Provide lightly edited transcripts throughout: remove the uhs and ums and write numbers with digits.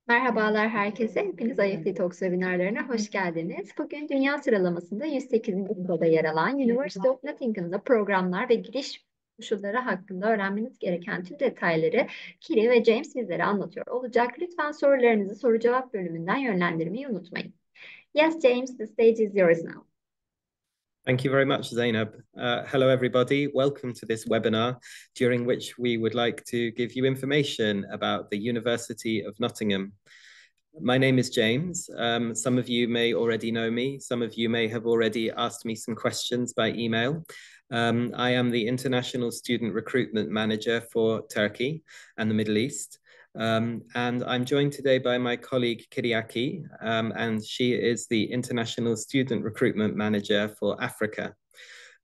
Merhabalar herkese. Hepiniz IEFT Talks webinarlarına hoş geldiniz. Bugün dünya sıralamasında 108. sırada yer alan University of Nottingham'da programlar ve giriş koşulları hakkında öğrenmeniz gereken tüm detayları Kiri ve James sizlere anlatıyor olacak. Lütfen sorularınızı soru cevap bölümünden yönlendirmeyi unutmayın. Yes, James, the stage is yours now. Thank you very much, Zainab. Hello, everybody. Welcome to this webinar, during which we would like to give you information about the University of Nottingham. My name is James. Some of you may already know me. Some of you may have already asked me some questions by email. I am the International Student Recruitment Manager for Turkey and the Middle East. And I'm joined today by my colleague Kiriaki, and she is the International Student Recruitment Manager for Africa.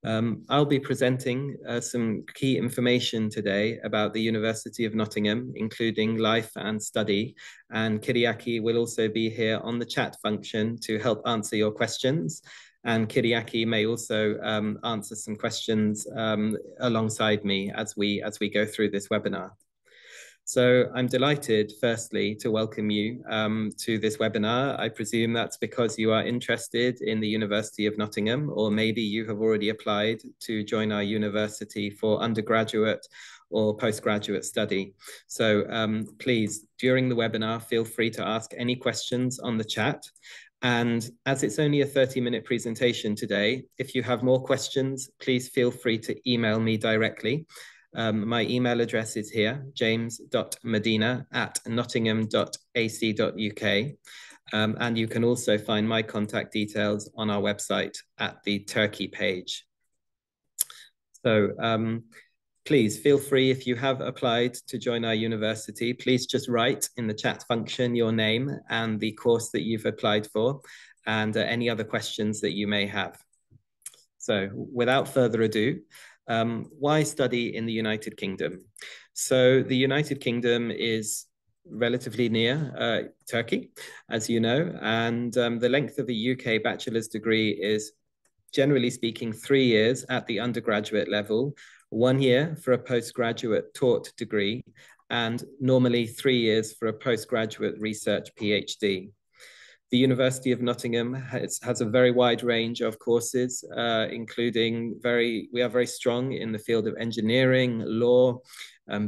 I'll be presenting some key information today about the University of Nottingham, including life and study. And Kiriaki will also be here on the chat function to help answer your questions. And Kiriaki may also answer some questions alongside me as we go through this webinar. So I'm delighted, firstly, to welcome you to this webinar. I presume that's because you are interested in the University of Nottingham, or maybe you have already applied to join our university for undergraduate or postgraduate study. So please, during the webinar, feel free to ask any questions on the chat. And as it's only a 30-minute presentation today, if you have more questions, please feel free to email me directly. My email address is here, james.medina@nottingham.ac.uk. And you can also find my contact details on our website at the Turkey page. So please feel free, if you have applied to join our university, please just write in the chat function your name and the course that you've applied for, and any other questions that you may have. So without further ado, why study in the United Kingdom? So the United Kingdom is relatively near Turkey, as you know, and the length of a UK bachelor's degree is, generally speaking, 3 years at the undergraduate level, 1 year for a postgraduate taught degree, and normally 3 years for a postgraduate research PhD. The University of Nottingham has a very wide range of courses, including we are very strong in the field of engineering, law,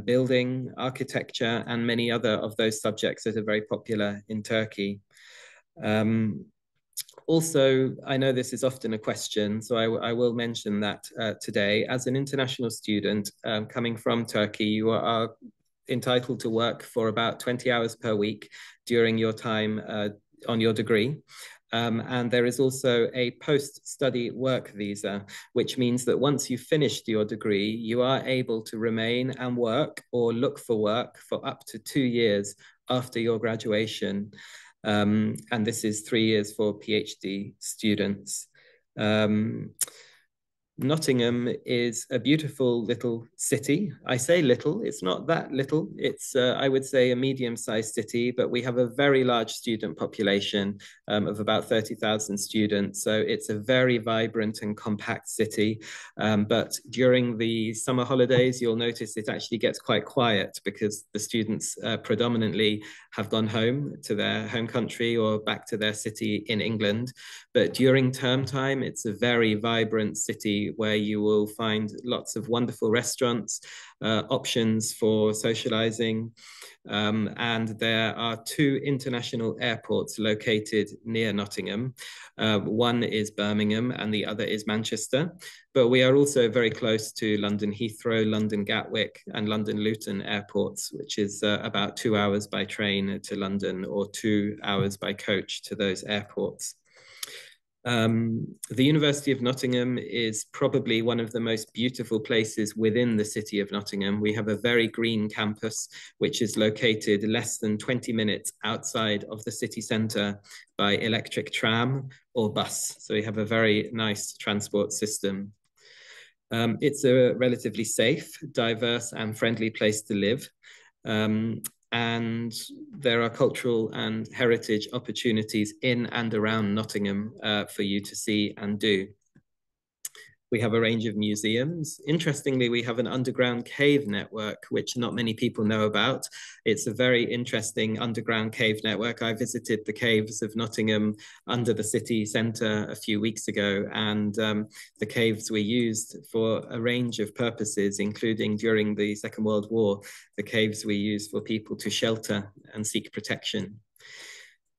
building, architecture, and many other of those subjects that are very popular in Turkey. Also, I know this is often a question, so I will mention that today. As an international student coming from Turkey, you are entitled to work for about 20 hours per week during your time on your degree. And there is also a post-study work visa, which means that once you've finished your degree, you are able to remain and work or look for work for up to 2 years after your graduation. And this is 3 years for PhD students. Nottingham is a beautiful little city. I say little, it's not that little. It's, I would say, a medium-sized city, but we have a very large student population of about 30,000 students. So it's a very vibrant and compact city. But during the summer holidays, you'll notice it actually gets quite quiet because the students predominantly have gone home to their home country or back to their city in England. But during term time, it's a very vibrant city where you will find lots of wonderful restaurants, options for socializing. And there are 2 international airports located near Nottingham. One is Birmingham and the other is Manchester. But we are also very close to London Heathrow, London Gatwick, and London Luton airports, which is about 2 hours by train to London or 2 hours by coach to those airports. The University of Nottingham is probably one of the most beautiful places within the city of Nottingham. We have a very green campus, which is located less than 20 minutes outside of the city centre by electric tram or bus. So we have a very nice transport system. It's a relatively safe, diverse, and friendly place to live. And there are cultural and heritage opportunities in and around Nottingham for you to see and do. We have a range of museums. Interestingly, we have an underground cave network, which not many people know about. It's a very interesting underground cave network. I visited the caves of Nottingham under the city centre a few weeks ago, and the caves were used for a range of purposes, including during the Second World War. The caves were used for people to shelter and seek protection.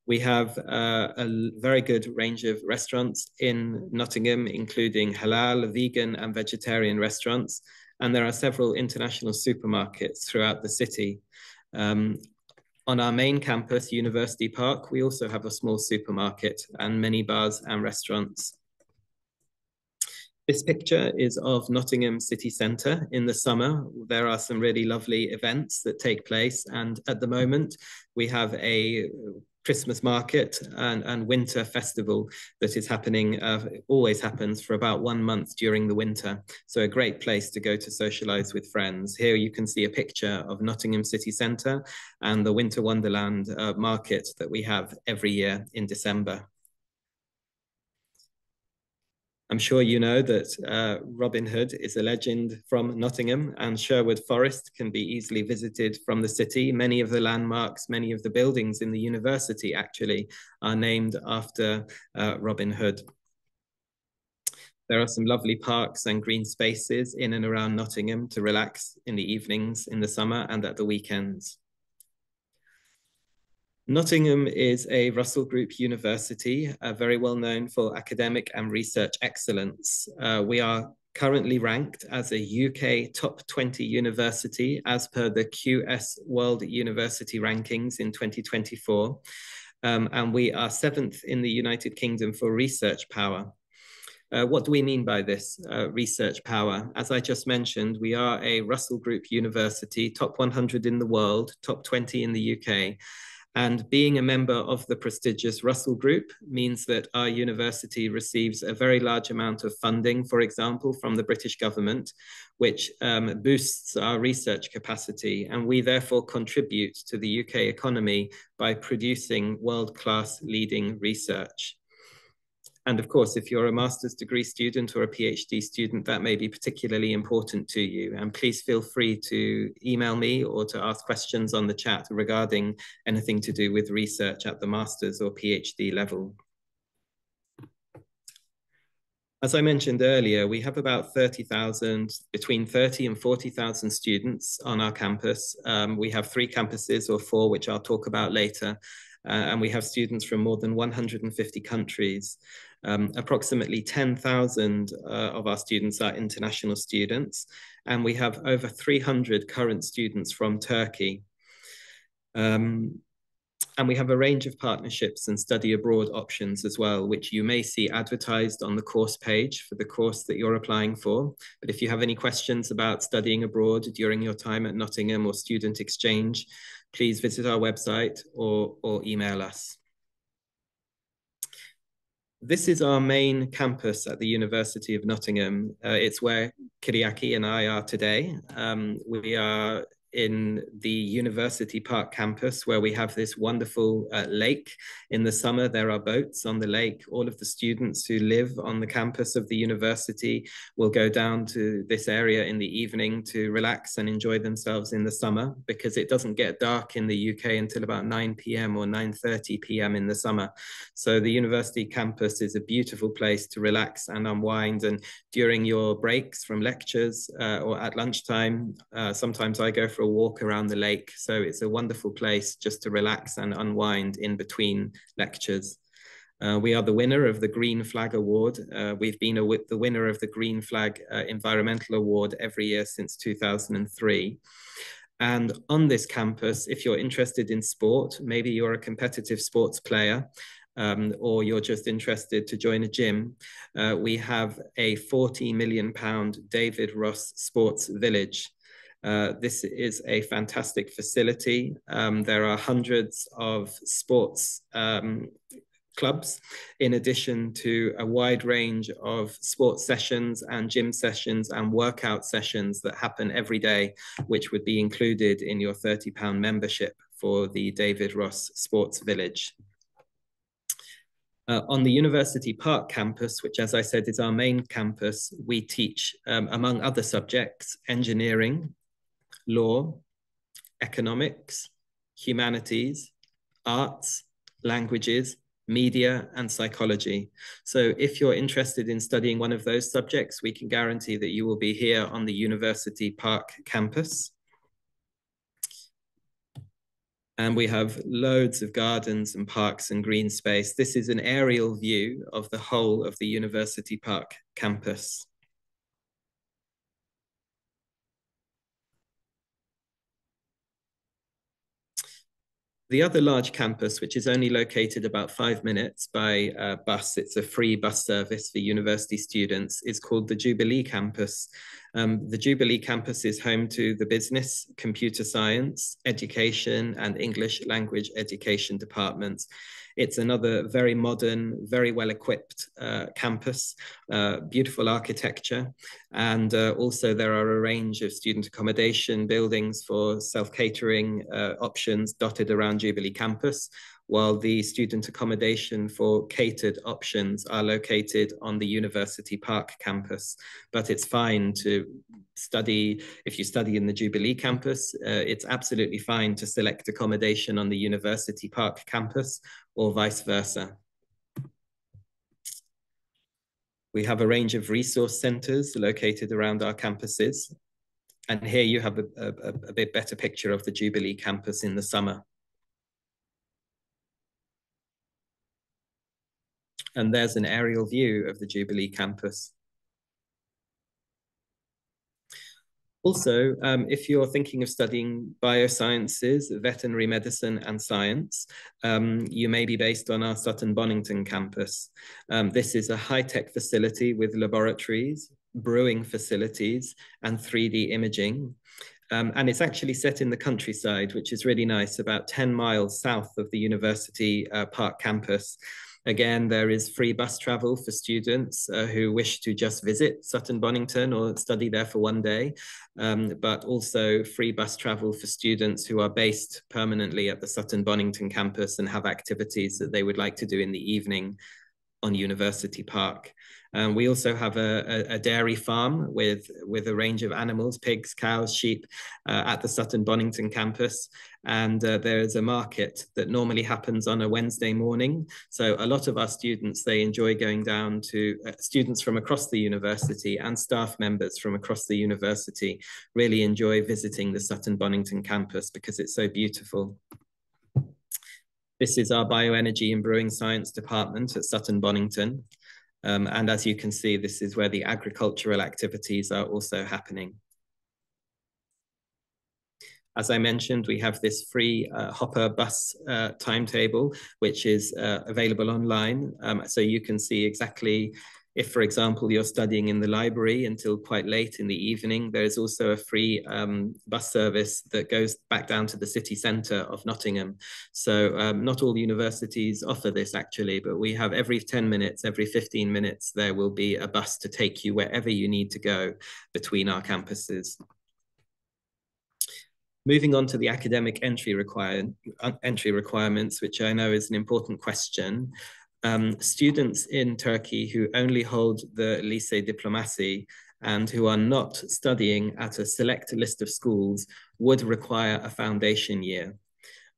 We have a very good range of restaurants in Nottingham, including halal, vegan, and vegetarian restaurants. And there are several international supermarkets throughout the city. On our main campus, University Park, we also have a small supermarket and many bars and restaurants. This picture is of Nottingham city centre in the summer. There are some really lovely events that take place. And at the moment, we have a Christmas market and winter festival that is happening, always happens for about 1 month during the winter. So a great place to go to socialise with friends. Here you can see a picture of Nottingham city centre and the Winter Wonderland market that we have every year in December. I'm sure you know that Robin Hood is a legend from Nottingham, and Sherwood Forest can be easily visited from the city. Many of the landmarks, many of the buildings in the university actually are named after Robin Hood. There are some lovely parks and green spaces in and around Nottingham to relax in the evenings, in the summer, and at the weekends. Nottingham is a Russell Group university, very well known for academic and research excellence. We are currently ranked as a UK top 20 university as per the QS World University Rankings in 2024. And we are 7th in the United Kingdom for research power. What do we mean by this research power? As I just mentioned, we are a Russell Group university, top 100 in the world, top 20 in the UK. And being a member of the prestigious Russell Group means that our university receives a very large amount of funding, for example, from the British government, which boosts our research capacity. And we therefore contribute to the UK economy by producing world-class leading research. And of course, if you're a master's degree student or a PhD student, that may be particularly important to you. And please feel free to email me or to ask questions on the chat regarding anything to do with research at the master's or PhD level. As I mentioned earlier, we have about 30,000, between 30 and 40,000 students on our campus. We have 3 campuses or 4, which I'll talk about later. And we have students from more than 150 countries. Approximately 10,000 of our students are international students, and we have over 300 current students from Turkey. And we have a range of partnerships and study abroad options as well, which you may see advertised on the course page for the course that you're applying for. But if you have any questions about studying abroad during your time at Nottingham or student exchange, please visit our website or email us. This is our main campus at the University of Nottingham. It's where Kyriaki and I are today. We are in the University Park campus, where we have this wonderful lake. In the summer, there are boats on the lake. All of the students who live on the campus of the university will go down to this area in the evening to relax and enjoy themselves in the summer, because it doesn't get dark in the UK until about 9 p.m. or 9:30 p.m. in the summer. So the university campus is a beautiful place to relax and unwind. And during your breaks from lectures or at lunchtime, sometimes I go for a walk around the lake. So it's a wonderful place just to relax and unwind in between lectures. We are the winner of the Green Flag Award. We've been the winner of the Green Flag Environmental Award every year since 2003. And on this campus, if you're interested in sport, maybe you're a competitive sports player, or you're just interested to join a gym, we have a £40 million David Ross Sports Village. This is a fantastic facility. There are hundreds of sports clubs, in addition to a wide range of sports sessions and gym sessions and workout sessions that happen every day, which would be included in your £30 membership for the David Ross Sports Village. On the University Park campus, which, as I said, is our main campus, we teach, among other subjects, engineering, law, economics, humanities, arts, languages, media, and psychology. So if you're interested in studying one of those subjects, we can guarantee that you will be here on the University Park campus. And we have loads of gardens and parks and green space. This is an aerial view of the whole of the University Park campus. The other large campus, which is only located about 5 minutes by bus, it's a free bus service for university students, is called the Jubilee campus. The Jubilee campus is home to the business, computer science, education, and English language education departments. It's another very modern, very well-equipped campus, beautiful architecture, and also there are a range of student accommodation buildings for self-catering options dotted around Jubilee campus, while the student accommodation for catered options are located on the University Park campus. But it's fine to study, if you study in the Jubilee campus, it's absolutely fine to select accommodation on the University Park campus or vice versa. We have a range of resource centers located around our campuses. And here you have a bit better picture of the Jubilee campus in the summer. And there's an aerial view of the Jubilee campus. Also, if you're thinking of studying biosciences, veterinary medicine, and science, you may be based on our Sutton Bonington campus. This is a high-tech facility with laboratories, brewing facilities, and 3D imaging. And it's actually set in the countryside, which is really nice, about 10 miles south of the University Park campus. Again, there is free bus travel for students who wish to just visit Sutton Bonington or study there for one day, but also free bus travel for students who are based permanently at the Sutton Bonington campus and have activities that they would like to do in the evening on University Park. We also have a dairy farm with a range of animals, pigs, cows, sheep, at the Sutton Bonington campus. And there is a market that normally happens on a Wednesday morning. So a lot of our students, they enjoy going down to, students from across the university and staff members from across the university really enjoy visiting the Sutton Bonington campus because it's so beautiful. This is our bioenergy and brewing science department at Sutton Bonington. And as you can see, this is where the agricultural activities are also happening. As I mentioned, we have this free hopper bus timetable, which is available online. So you can see exactly if, for example, you're studying in the library until quite late in the evening, there is also a free bus service that goes back down to the city centre of Nottingham. So not all universities offer this actually, but we have every 10 minutes, every 15 minutes, there will be a bus to take you wherever you need to go between our campuses. Moving on to the academic entry requirements, which I know is an important question. Students in Turkey who only hold the lycée diplomatie and who are not studying at a select list of schools would require a foundation year.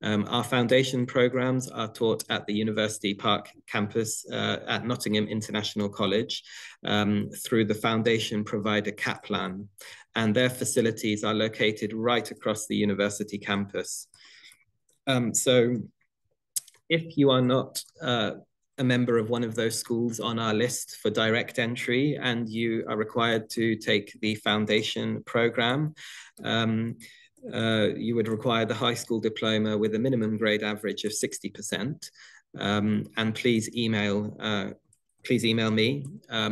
Our foundation programs are taught at the University Park campus at Nottingham International College through the foundation provider Kaplan, and their facilities are located right across the university campus. So if you are not a member of one of those schools on our list for direct entry and you are required to take the foundation program, you would require the high school diploma with a minimum grade average of 60%. And please email me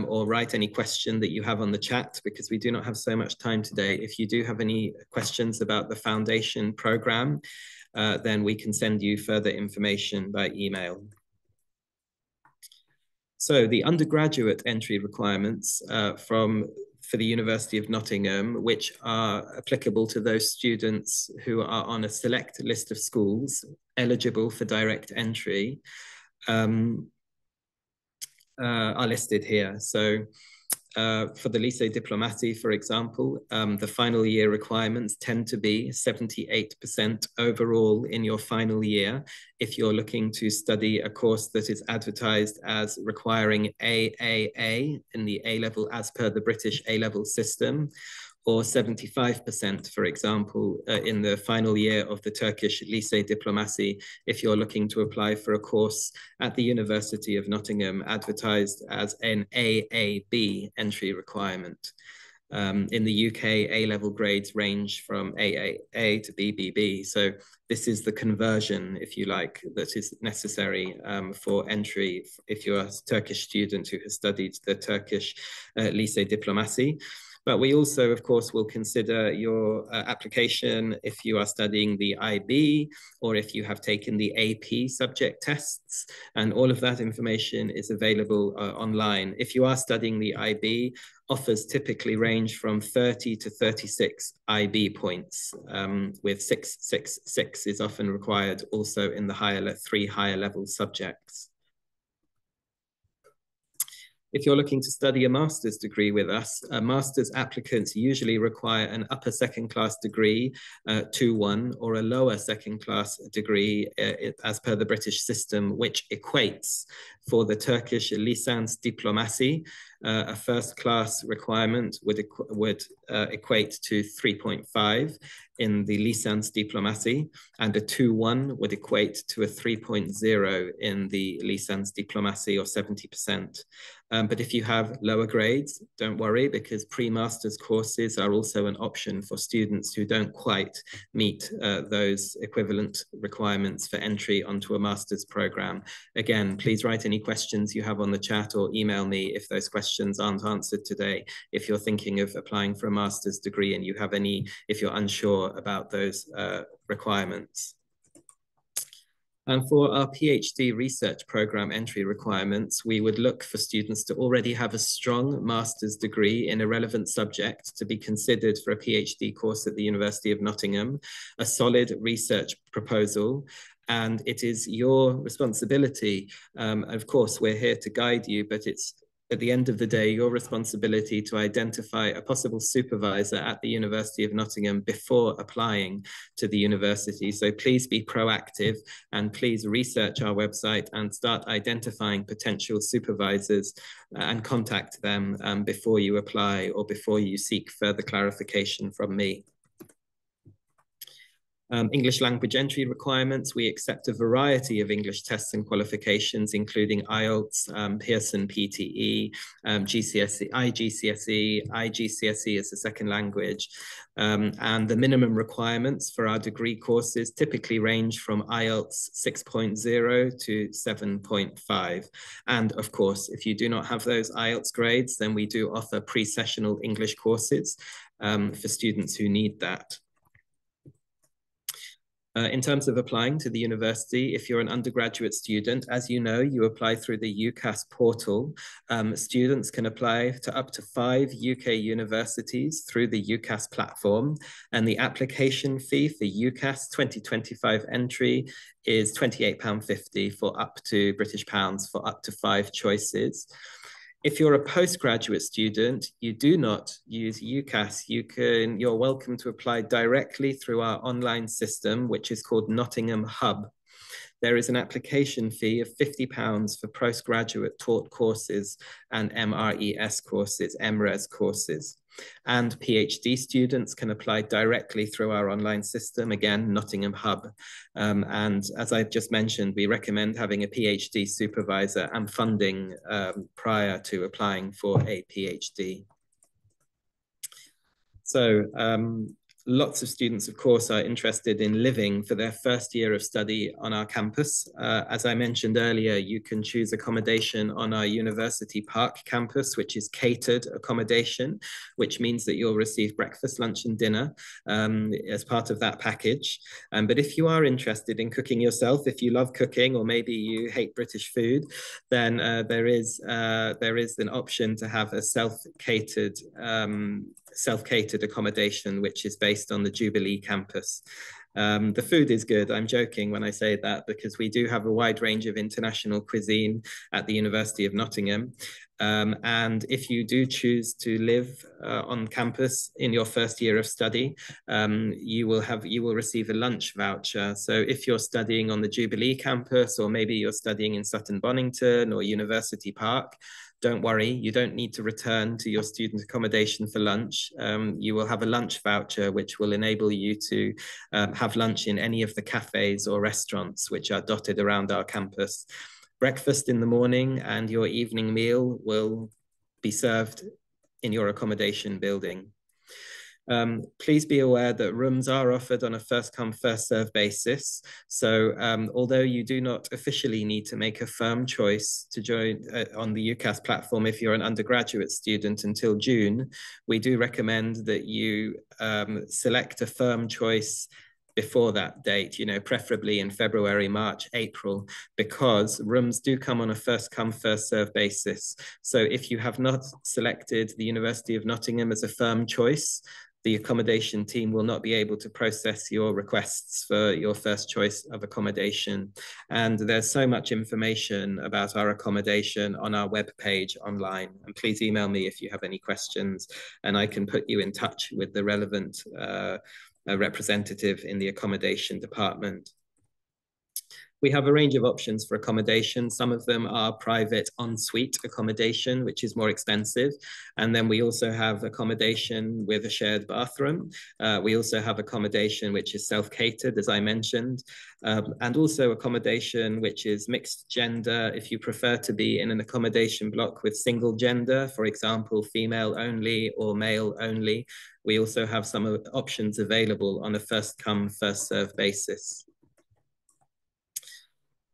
or write any question that you have on the chat, because we do not have so much time today. If you do have any questions about the foundation program, then we can send you further information by email. So the undergraduate entry requirements for the University of Nottingham, which are applicable to those students who are on a select list of schools eligible for direct entry, are listed here. So for the Lycée Diplomatie, for example, the final year requirements tend to be 78% overall in your final year if you're looking to study a course that is advertised as requiring AAA in the A-level as per the British A-level system, or 75%, for example, in the final year of the Turkish Lycée Diplomatie, if you're looking to apply for a course at the University of Nottingham advertised as an AAB entry requirement. In the UK, A-level grades range from AAA to BBB. So this is the conversion, if you like, that is necessary for entry if you're a Turkish student who has studied the Turkish Lycée Diplomatie. But we also, of course, will consider your application if you are studying the IB or if you have taken the AP subject tests. And all of that information is available online. If you are studying the IB, offers typically range from 30 to 36 IB points, with 666 is often required also in the three higher level subjects. If you're looking to study a master's degree with us, master's applicants usually require an upper second class degree, 2-1, or a lower second class degree as per the British system, which equates for the Turkish Lisans Diplomatie. A first class requirement would equate to 3.5 in the Lisans Diplomatie, and a 2-1 would equate to a 3.0 in the Lisans Diplomatie, or 70%. But if you have lower grades, don't worry, because pre-master's courses are also an option for students who don't quite meet those equivalent requirements for entry onto a master's program. Again, please write any questions you have on the chat or email me if those questions aren't answered today. If you're thinking of applying for a master's degree and if you're unsure about those requirements. And for our PhD research program entry requirements, we would look for students to already have a strong master's degree in a relevant subject to be considered for a PhD course at the University of Nottingham, a solid research proposal, and it is your responsibility. Of course, we're here to guide you, but it's at the end of the day, your responsibility to identify a possible supervisor at the University of Nottingham before applying to the university. So please be proactive and please research our website and start identifying potential supervisors and contact them before you apply or before you seek further clarification from me. English language entry requirements, we accept a variety of English tests and qualifications, including IELTS, Pearson PTE, GCSE, IGCSE as a second language. And the minimum requirements for our degree courses typically range from IELTS 6.0 to 7.5. And of course, if you do not have those IELTS grades, then we do offer pre-sessional English courses for students who need that. In terms of applying to the university, if you're an undergraduate student, as you know, you apply through the UCAS portal. Students can apply to up to 5 UK universities through the UCAS platform, and the application fee for UCAS 2025 entry is £28.50 for up to British pounds for up to 5 choices. If you're a postgraduate student, you do not use UCAS. You're welcome to apply directly through our online system, which is called Nottingham Hub. There is an application fee of £50 for postgraduate taught courses and MRES courses, MRES courses. And PhD students can apply directly through our online system, again, Nottingham Hub. And as I've just mentioned, we recommend having a PhD supervisor and funding prior to applying for a PhD. So lots of students, of course, are interested in living for their first year of study on our campus. As I mentioned earlier, you can choose accommodation on our University Park campus, which is catered accommodation, which means that you'll receive breakfast, lunch, and dinner as part of that package. But if you are interested in cooking yourself, if you love cooking, or maybe you hate British food, then there is an option to have a self-catered accommodation, which is based on the Jubilee campus. The food is good. I'm joking when I say that because we do have a wide range of international cuisine at the University of Nottingham. And if you do choose to live on campus in your first year of study, you will receive a lunch voucher. So if you're studying on the Jubilee campus, or maybe you're studying in Sutton Bonington or University Park, don't worry, you don't need to return to your student accommodation for lunch. You will have a lunch voucher which will enable you to have lunch in any of the cafes or restaurants which are dotted around our campus. Breakfast in the morning and your evening meal will be served in your accommodation building. Please be aware that rooms are offered on a first-come, first-served basis. So although you do not officially need to make a firm choice to join on the UCAS platform if you're an undergraduate student until June, we do recommend that you select a firm choice before that date, preferably in February, March, April, because rooms do come on a first come, first served basis. So if you have not selected the University of Nottingham as a firm choice, the accommodation team will not be able to process your requests for your first choice of accommodation. And there's so much information about our accommodation on our webpage online. And please email me if you have any questions, and I can put you in touch with the relevant representative in the accommodation department. We have a range of options for accommodation. Some of them are private ensuite accommodation, which is more expensive. And then we also have accommodation with a shared bathroom. We also have accommodation which is self-catered, as I mentioned, and also accommodation which is mixed gender. If you prefer to be in an accommodation block with single gender, for example, female only or male only, we also have some options available on a first-come, first-served basis.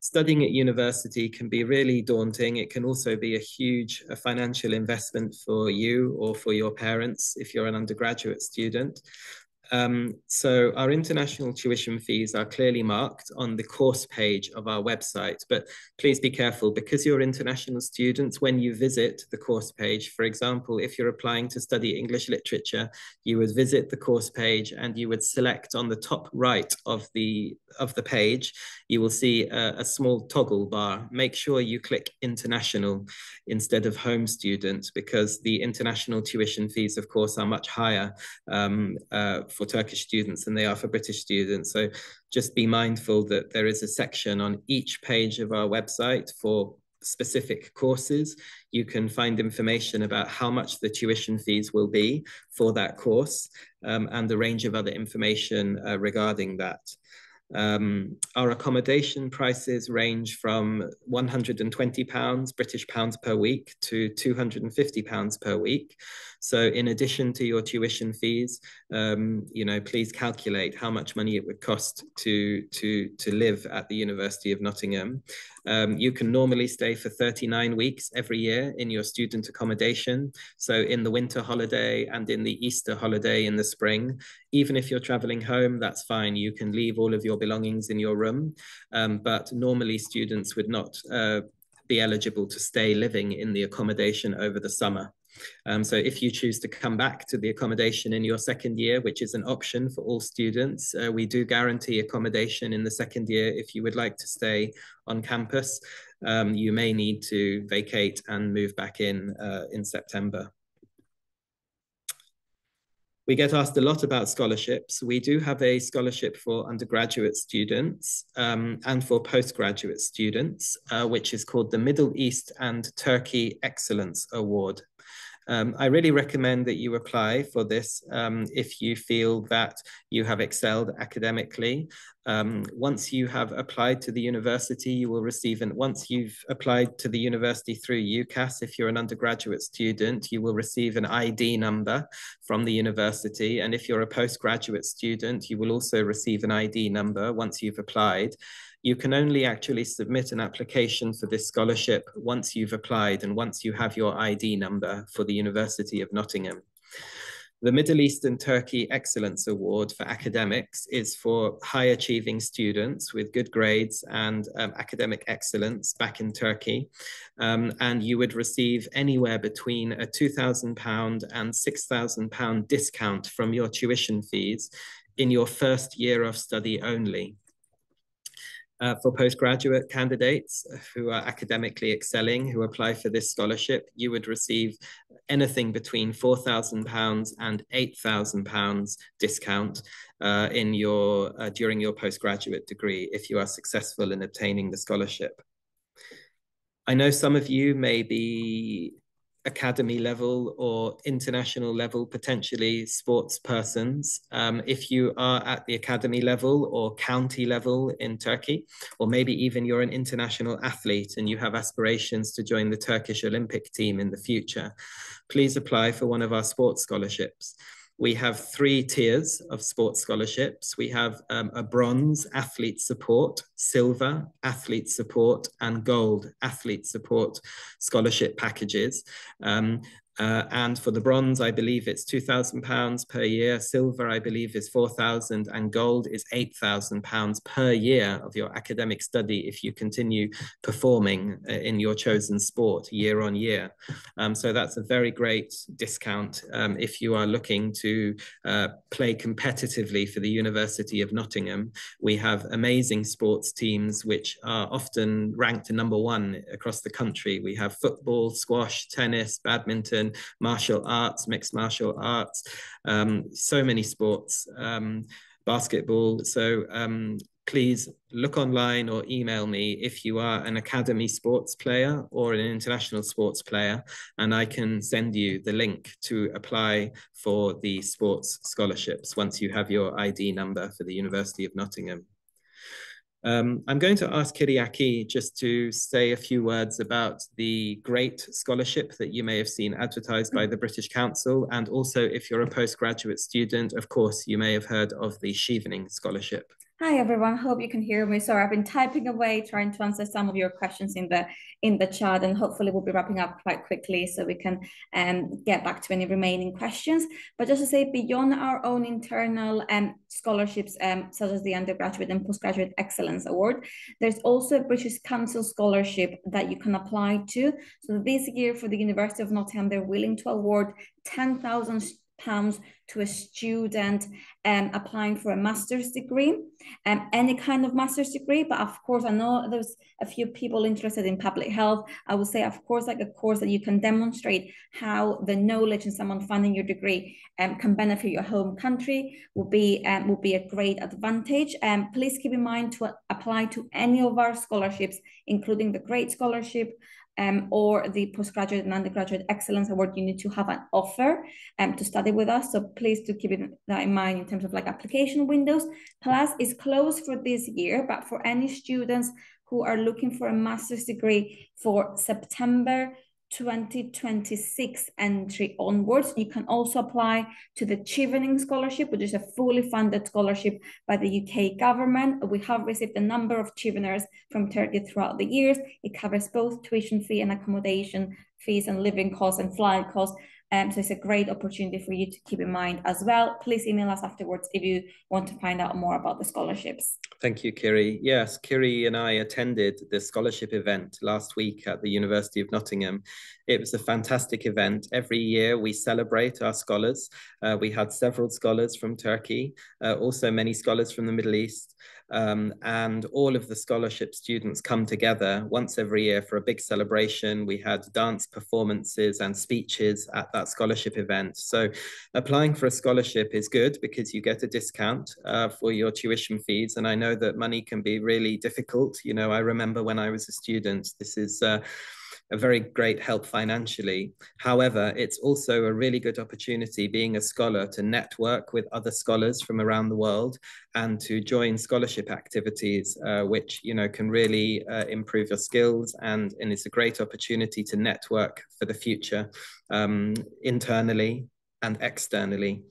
Studying at university can be really daunting. It can also be a huge financial investment for you or for your parents if you're an undergraduate student. So our international tuition fees are clearly marked on the course page of our website, but please be careful because you're international students. When you visit the course page, for example, if you're applying to study English literature, you would visit the course page and you would select on the top right of the page, you will see a small toggle bar. Make sure you click international instead of home student, because the international tuition fees, of course, are much higher for Turkish students than they are for British students. So just be mindful that there is a section on each page of our website for specific courses. You can find information about how much the tuition fees will be for that course, and a range of other information regarding that. Our accommodation prices range from £120 British pounds per week to £250 per week. So in addition to your tuition fees, please calculate how much money it would cost to live at the University of Nottingham. You can normally stay for 39 weeks every year in your student accommodation. So in the winter holiday and in the Easter holiday in the spring, even if you're traveling home, that's fine. You can leave all of your belongings in your room. But normally students would not be eligible to stay living in the accommodation over the summer. So if you choose to come back to the accommodation in your second year, which is an option for all students, we do guarantee accommodation in the second year. If you would like to stay on campus, you may need to vacate and move back in September. We get asked a lot about scholarships. We do have a scholarship for undergraduate students and for postgraduate students, which is called the Middle East and Turkey Excellence Award. I really recommend that you apply for this if you feel that you have excelled academically. Once you have applied to the university, you will receive, and once you've applied to the university through UCAS, if you're an undergraduate student, you will receive an ID number from the university. And if you're a postgraduate student, you will also receive an ID number once you've applied. You can only actually submit an application for this scholarship once you've applied and once you have your ID number for the University of Nottingham. The Middle East and Turkey Excellence Award for academics is for high achieving students with good grades and academic excellence back in Turkey. And you would receive anywhere between a £2,000 and £6,000 discount from your tuition fees in your first year of study only. For postgraduate candidates who are academically excelling, who apply for this scholarship, you would receive anything between £4,000 and £8,000 discount in your during your postgraduate degree if you are successful in obtaining the scholarship. I know some of you may be academy level or international level, potentially sports persons. If you are at the academy level or county level in Turkey, or maybe even you're an international athlete and you have aspirations to join the Turkish Olympic team in the future, please apply for one of our sports scholarships. We have 3 tiers of sports scholarships. We have a bronze athlete support, silver athlete support, and gold athlete support scholarship packages. And for the bronze, I believe it's £2,000 per year. Silver, I believe, is £4,000, and gold is £8,000 per year of your academic study if you continue performing in your chosen sport year on year. So that's a very great discount if you are looking to play competitively for the University of Nottingham. We have amazing sports teams which are often ranked #1 across the country. We have football, squash, tennis, badminton, martial arts, mixed martial arts, so many sports, basketball. So please look online or email me if you are an academy sports player or an international sports player, and I can send you the link to apply for the sports scholarships once you have your ID number for the University of Nottingham. I'm going to ask Kyriaki just to say a few words about the GREAT scholarship that you may have seen advertised by the British Council, and also if you're a postgraduate student, of course, you may have heard of the Schevening scholarship. Hi everyone, hope you can hear me. Sorry, I've been typing away trying to answer some of your questions in the chat, and hopefully we'll be wrapping up quite quickly so we can get back to any remaining questions. But just to say, beyond our own internal scholarships, such as the Undergraduate and Postgraduate Excellence Award, there's also a British Council scholarship that you can apply to. So this year for the University of Nottingham, they're willing to award £10,000 to a student applying for a master's degree, any kind of master's degree. But of course, I know there's a few people interested in public health. I would say, of course, like a course that you can demonstrate how the knowledge and someone funding your degree can benefit your home country will be a great advantage. Please keep in mind to apply to any of our scholarships, including the GREAT scholarship, or the Postgraduate and Undergraduate Excellence Award. You need to have an offer to study with us. So please do keep that in mind in terms of like application windows. Plus, it's closed for this year, but for any students who are looking for a master's degree for September 2026 entry onwards, you can also apply to the Schevening scholarship, which is a fully funded scholarship by the UK government. We have received a number of Scheveners from Turkey throughout the years. It covers both tuition fee and accommodation fees and living costs and flight costs. So it's a great opportunity for you to keep in mind as well. Please email us afterwards if you want to find out more about the scholarships. Thank you, Kiri. Yes, Kiri and I attended the scholarship event last week at the University of Nottingham. It was a fantastic event. Every year we celebrate our scholars. We had several scholars from Turkey, also many scholars from the Middle East. And all of the scholarship students come together once every year for a big celebration. We had dance performances and speeches at that scholarship event. So applying for a scholarship is good because you get a discount for your tuition fees. And I know that money can be really difficult. You know, I remember when I was a student, this is a very great help financially. However, it's also a really good opportunity being a scholar to network with other scholars from around the world and to join scholarship activities, which, you know, can really improve your skills, and it's a great opportunity to network for the future, internally and externally.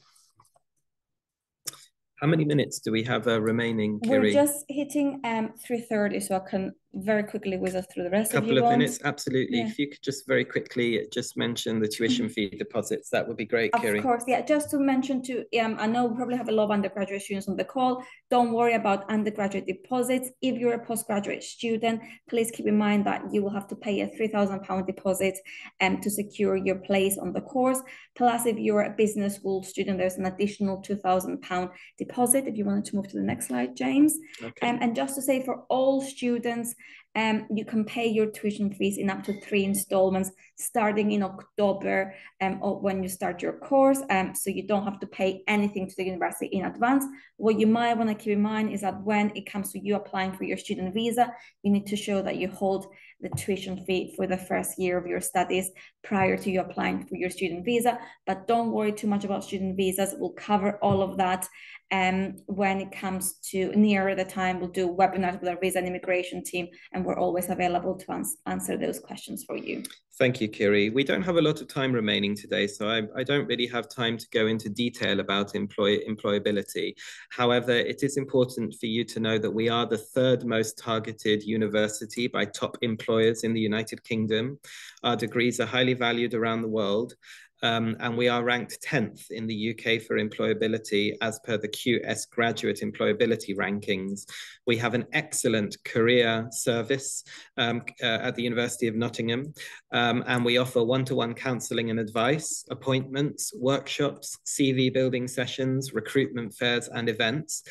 How many minutes do we have remaining, Kiri? We're just hitting 3:30, so I can very quickly whiz us through the rest couple if you of want. minutes, absolutely. Yeah. If you could just very quickly just mention the tuition fee deposits, that would be great, Kiri. Of course, yeah. Just to mention too, I know we probably have a lot of undergraduate students on the call. Don't worry about undergraduate deposits. If you're a postgraduate student, please keep in mind that you will have to pay a £3,000 deposit to secure your place on the course. Plus, if you're a business school student, there's an additional £2,000 deposit. If you wanted to move to the next slide, James. Okay. And just to say, for all students, you can pay your tuition fees in up to 3 installments starting in October or when you start your course, so you don't have to pay anything to the university in advance. What you might want to keep in mind is that when it comes to you applying for your student visa, you need to show that you hold the tuition fee for the first year of your studies prior to you applying for your student visa. But don't worry too much about student visas. We'll cover all of that when it comes to nearer the time. We'll do webinars with our visa and immigration team, and we're always available to answer those questions for you. Thank you, Kiri. We don't have a lot of time remaining today, so I don't really have time to go into detail about employability. However, it is important for you to know that we are the 3rd most targeted university by top employers in the United Kingdom. Our degrees are highly valued around the world. And we are ranked 10th in the UK for employability as per the QS graduate employability rankings. We have an excellent career service at the University of Nottingham, and we offer one-to-one counselling and advice, appointments, workshops, CV building sessions, recruitment fairs and events.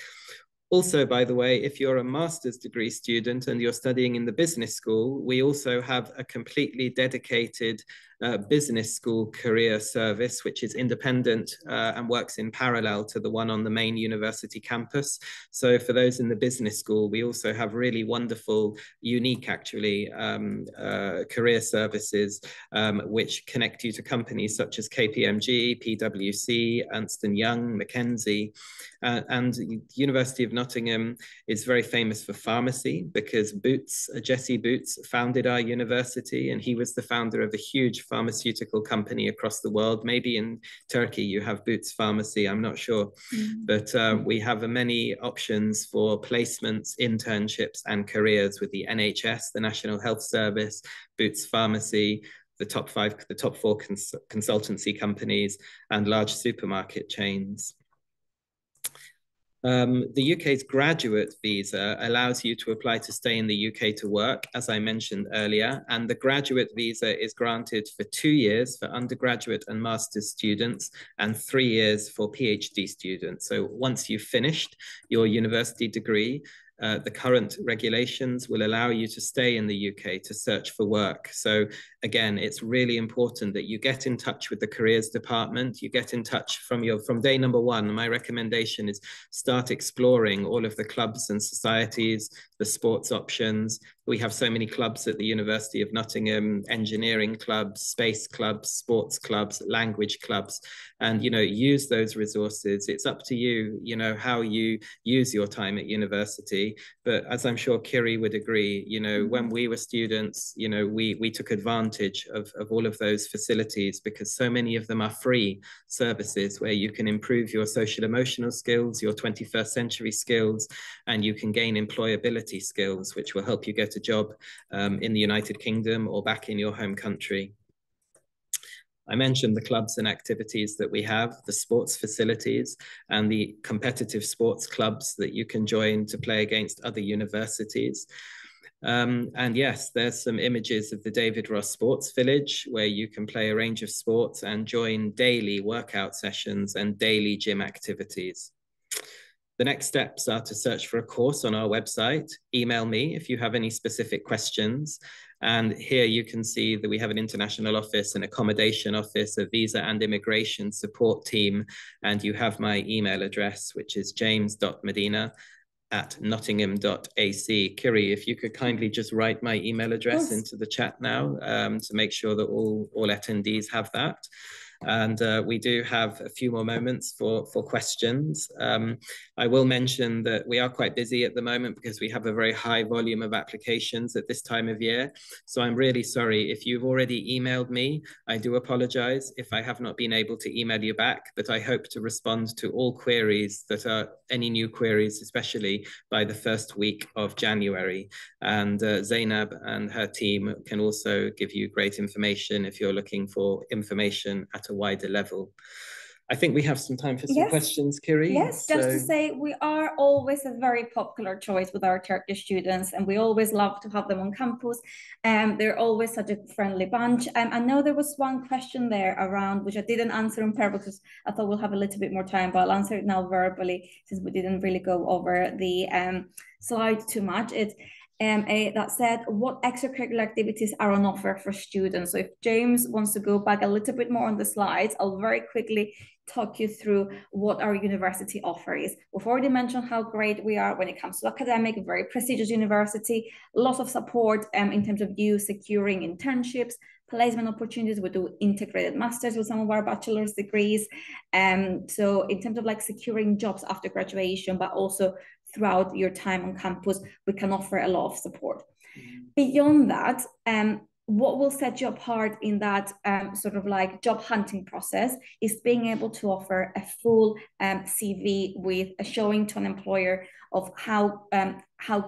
Also, by the way, if you're a master's degree student and you're studying in the business school, we also have a completely dedicated business school career service, which is independent and works in parallel to the one on the main university campus. So for those in the business school, we also have really wonderful, unique actually, career services which connect you to companies such as KPMG, PwC, Ernst & Young, McKinsey. And the University of Nottingham is very famous for pharmacy because Jesse Boots founded our university, and he was the founder of a huge pharmaceutical company across the world. Maybe in Turkey you have Boots Pharmacy, I'm not sure. But we have many options for placements, internships and careers with the NHS, the National Health Service, Boots Pharmacy, the top 4 consultancy companies and large supermarket chains. The UK's graduate visa allows you to apply to stay in the UK to work, as I mentioned earlier, and the graduate visa is granted for 2 years for undergraduate and master's students and 3 years for PhD students. So once you've finished your university degree, the current regulations will allow you to stay in the UK to search for work. So again, it's really important that you get in touch with the careers department. You get in touch from day number 1. My recommendation is start exploring all of the clubs and societies, the sports options. We have so many clubs at the University of Nottingham: engineering clubs, space clubs, sports clubs, language clubs, and use those resources. It's up to you, how you use your time at university. But as I'm sure Kiri would agree, when we were students, we took advantage of all of those facilities because so many of them are free services where you can improve your social emotional skills, your 21st century skills, and you can gain employability skills, which will help you get a job in the United Kingdom or back in your home country. I mentioned the clubs and activities that we have, the sports facilities and the competitive sports clubs that you can join to play against other universities. And yes, there's some images of the David Ross Sports Village where you can play a range of sports and join daily workout sessions and daily gym activities. The next steps are to search for a course on our website. Email me if you have any specific questions. And here you can see that we have an international office, an accommodation office, a visa and immigration support team. And you have my email address, which is james.medina@nottingham.ac. Kiri, if you could kindly just write my email address into the chat now to make sure that all attendees have that. And we do have a few more moments for questions. I will mention that we are quite busy at the moment because we have a very high volume of applications at this time of year. So I'm really sorry if you've already emailed me. I do apologize if I have not been able to email you back, but I hope to respond to all queries that are any new queries, especially by the first week of January. And Zainab and her team can also give you great information if you're looking for information at a wider level. I think we have some time for some questions, Kiri. Yes, just to say we are always a very popular choice with our Turkish students, and we always love to have them on campus. They're always such a friendly bunch. I know there was one question there around, which I didn't answer on purpose because I thought we'll have a little bit more time, but I'll answer it now verbally since we didn't really go over the slide too much. It's that said, what extracurricular activities are on offer for students? So if James wants to go back a little bit more on the slides, I'll very quickly talk you through what our university offer is. We've already mentioned how great we are when it comes to academic, very prestigious university, lots of support in terms of you securing internships, placement opportunities. We do integrated masters with some of our bachelor's degrees. So in terms of like securing jobs after graduation, but also throughout your time on campus, we can offer a lot of support. Beyond that, what will set you apart in that sort of like job hunting process is being able to offer a full CV with a showing to an employer of how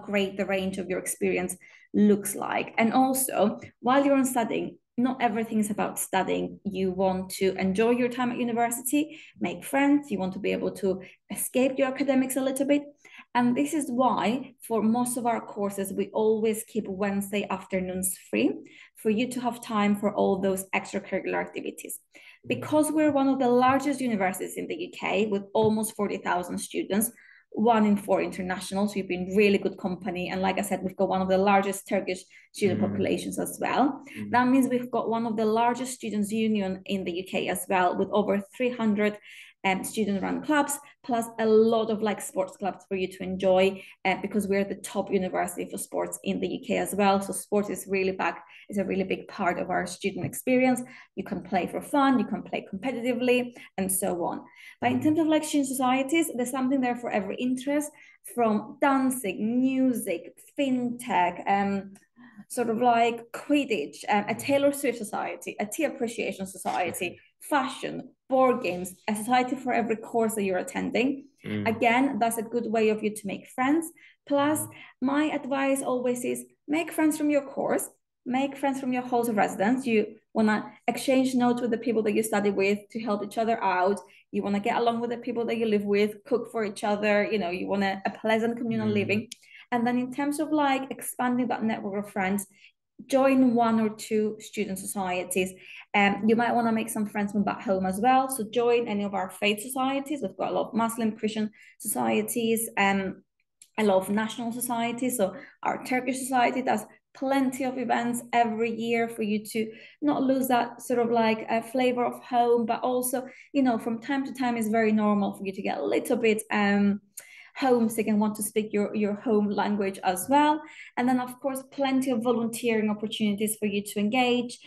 great the range of your experience looks like. And also, while you're on studying, not everything is about studying. You want to enjoy your time at university, make friends, you want to be able to escape your academics a little bit. And this is why for most of our courses, we always keep Wednesday afternoons free for you to have time for all those extracurricular activities. Because we're one of the largest universities in the UK with almost 40,000 students, 1 in 4 internationals, we've been really good company. And like I said, we've got one of the largest Turkish student populations as well. That means we've got one of the largest students' union in the UK as well, with over 300 student-run clubs, plus a lot of like sports clubs for you to enjoy, because we're the top university for sports in the UK as well. So sport is a really big part of our student experience. You can play for fun, you can play competitively, and so on. But in terms of like student societies, there's something there for every interest, from dancing, music, fintech, sort of like Quidditch, a Taylor Swift society, a tea appreciation society, fashion, board games, a society for every course that you're attending. Again, that's a good way of you to make friends. Plus, my advice always is make friends from your course, make friends from your halls of residence. You want to exchange notes with the people that you study with to help each other out. You want to get along with the people that you live with, cook for each other. You know, you want a pleasant communal living. And then in terms of like expanding that network of friends, join 1 or 2 student societies. You might want to make some friends from back home as well. So join any of our faith societies. We've got a lot of Muslim Christian societies, a lot of national societies. So our Turkish society does plenty of events every year for you to not lose that sort of like a flavor of home, but also, you know, from time to time, it's very normal for you to get a little bit homesick and want to speak your home language as well. And then of course plenty of volunteering opportunities for you to engage,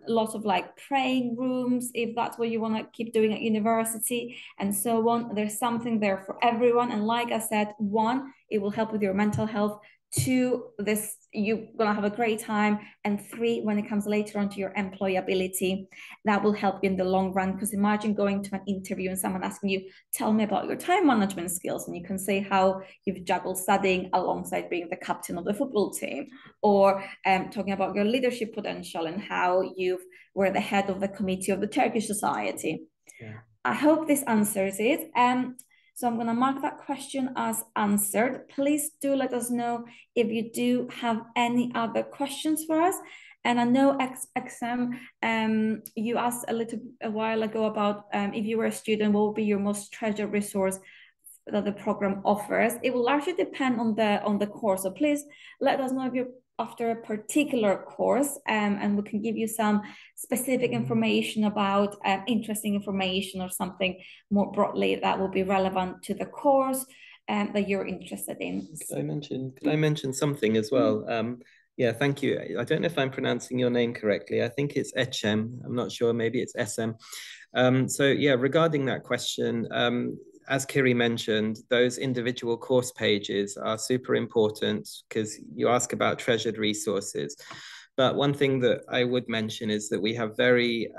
lots of like praying rooms if that's what you want to keep doing at university, and so on. There's something there for everyone. And like I said, 1, it will help with your mental health. 2, you're gonna have a great time. And 3, when it comes later on to your employability, that will help you in the long run. Because imagine going to an interview and someone asking you, tell me about your time management skills, and you can say how you've juggled studying alongside being the captain of the football team, or talking about your leadership potential and how you were the head of the committee of the Turkish society. I hope this answers it. So I'm going to mark that question as answered. Please do let us know if you do have any other questions for us. And I know XM, you asked a while ago about if you were a student, what would be your most treasured resource that the program offers? It will largely depend on the course. So please let us know if you're after a particular course, and we can give you some specific information about interesting information or something more broadly that will be relevant to the course that you're interested in. Could I mention something as well? Yeah, thank you. I don't know if I'm pronouncing your name correctly. I think it's Echem. I'm not sure. Maybe it's SM. So yeah, regarding that question, as Kiri mentioned, those individual course pages are super important because you ask about treasured resources. But one thing that I would mention is that we have very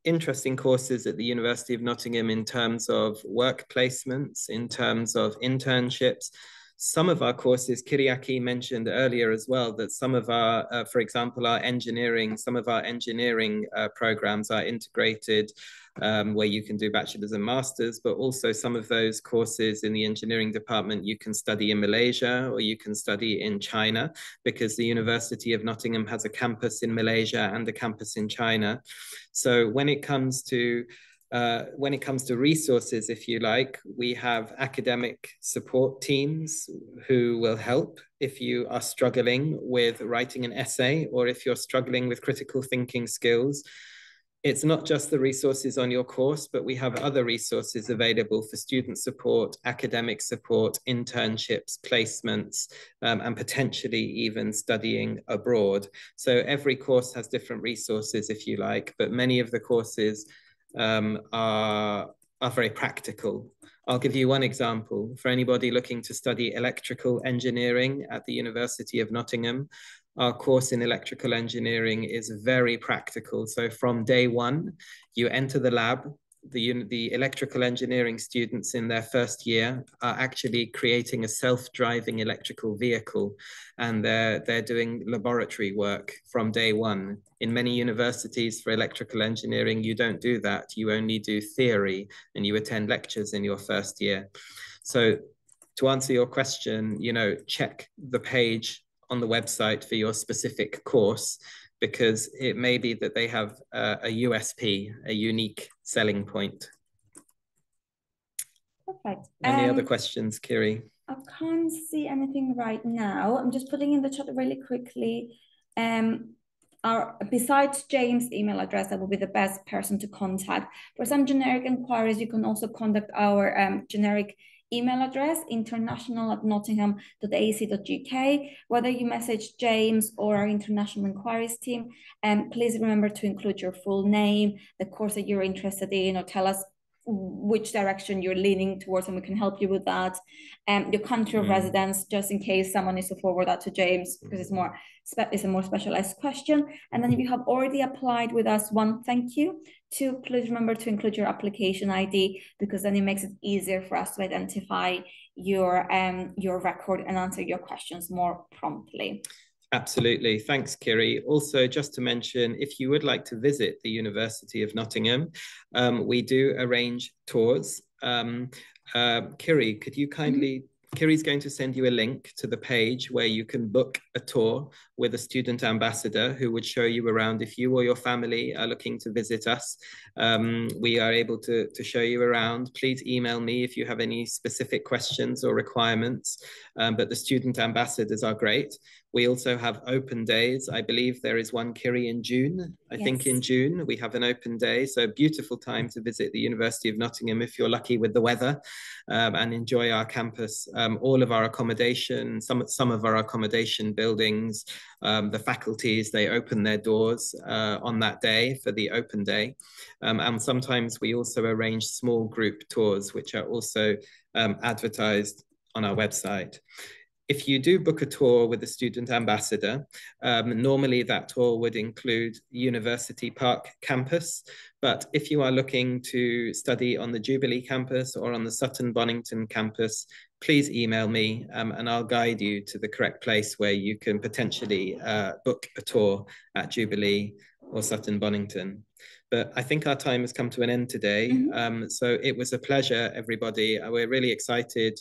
interesting courses at the University of Nottingham in terms of work placements, in terms of internships. Some of our courses, Kyriaki mentioned earlier as well, that some of our, for example, some of our engineering programs are integrated where you can do bachelor's and master's, but also some of those courses in the engineering department, you can study in Malaysia or you can study in China, because the University of Nottingham has a campus in Malaysia and a campus in China. So when it comes to resources, if you like, we have academic support teams who will help if you are struggling with writing an essay or if you're struggling with critical thinking skills. It's not just the resources on your course, but we have other resources available for student support, academic support, internships, placements, and potentially even studying abroad. So every course has different resources, if you like, but many of the courses are very practical. I'll give you one example. For anybody looking to study electrical engineering at the University of Nottingham, our course in electrical engineering is very practical. So from day one, you enter the lab. The electrical engineering students in their first year are actually creating a self-driving electrical vehicle, and they're doing laboratory work from day one. In many universities for electrical engineering, you don't do that. You only do theory and you attend lectures in your first year. So to answer your question, check the page on the website for your specific course, because it may be that they have a USP, a unique selling point. Perfect. Any other questions, Kiri? I can't see anything right now. I'm just putting in the chat really quickly. Besides James' email address, that will be the best person to contact. For some generic inquiries, you can also contact our generic email address, international@nottingham.ac.uk. Whether you message James or our international inquiries team, please remember to include your full name, the course that you're interested in, or tell us which direction you're leaning towards and we can help you with that. Your country of residence, just in case someone needs to forward that to James, because it's a more specialized question. And then if you have already applied with us, one, thank you. Two, please remember to include your application ID, because then it makes it easier for us to identify your record and answer your questions more promptly. Absolutely. Thanks, Kiri. Also, just to mention, if you would like to visit the University of Nottingham, we do arrange tours. Kiri, could you kindly... Kiri's going to send you a link to the page where you can book a tour with a student ambassador who would show you around. If you or your family are looking to visit us, we are able to show you around. Please email me if you have any specific questions or requirements, but the student ambassadors are great. We also have open days. I believe there is one, Kiri, in June. I think in June we have an open day. So beautiful time to visit the University of Nottingham if you're lucky with the weather, and enjoy our campus. All of our accommodation, some of our accommodation buildings, the faculties, they open their doors on that day for the open day. And sometimes we also arrange small group tours, which are also advertised on our website. If you do book a tour with a student ambassador, normally that tour would include University Park campus. But if you are looking to study on the Jubilee campus or on the Sutton Bonington campus, please email me and I'll guide you to the correct place where you can potentially book a tour at Jubilee or Sutton Bonington. But I think our time has come to an end today. So it was a pleasure, everybody. We're really excited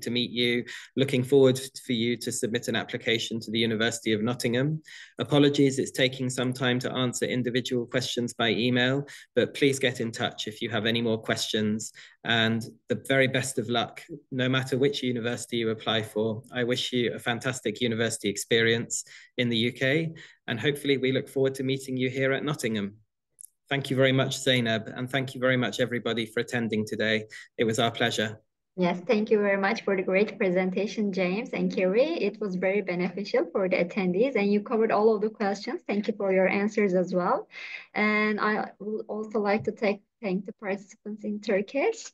to meet you. Looking forward for you to submit an application to the University of Nottingham. Apologies, it's taking some time to answer individual questions by email, but please get in touch if you have any more questions. And the very best of luck, no matter which university you apply for. I wish you a fantastic university experience in the UK, and hopefully we look forward to meeting you here at Nottingham. Thank you very much, Zainab, and thank you very much, everybody, for attending today. It was our pleasure. Yes, thank you very much for the great presentation, James and Kerry. It was very beneficial for the attendees, and you covered all of the questions. Thank you for your answers as well. And I would also like to thank the participants in Turkish.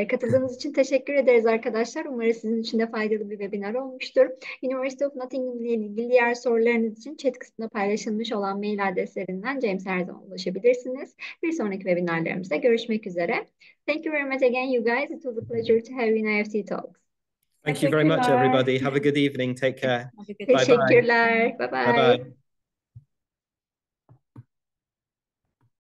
Katıldığınız için teşekkür ederiz arkadaşlar. Umarım sizin için de faydalı bir webinar olmuştur. University of Nottingham ile ilgili diğer sorularınız için chat kısmında paylaşılmış olan mail adreslerinden James her zaman ulaşabilirsiniz. Bir sonraki webinarlarımızda görüşmek üzere. Thank you very much again, you guys. It was a pleasure to have you in IEFT Talks. Thank you very much, everybody. Have a good evening. Take care. Have a good Bye-bye. Teşekkürler. Bye bye. Bye-bye.